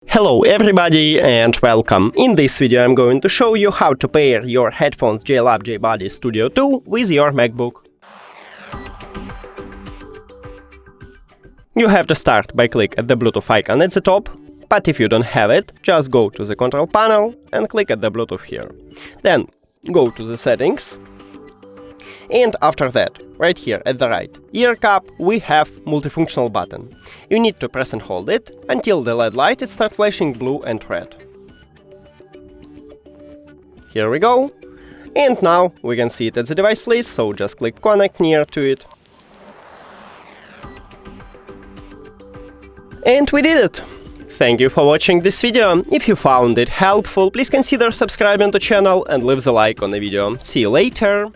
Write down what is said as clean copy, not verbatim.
Hello everybody and welcome! In this video I'm going to show you how to pair your headphones JLAB JBuddies Studio 2 with your MacBook. You have to start by click at the Bluetooth icon at the top, but if you don't have it, just go to the control panel and click at the Bluetooth here. Then go to the settings, and after that, right here at the right ear cup, we have multifunctional button. You need to press and hold it until the LED light starts flashing blue and red. Here we go. And now we can see it at the device list, so just click connect near to it. And we did it! Thank you for watching this video. If you found it helpful, please consider subscribing to the channel and leave the like on the video. See you later!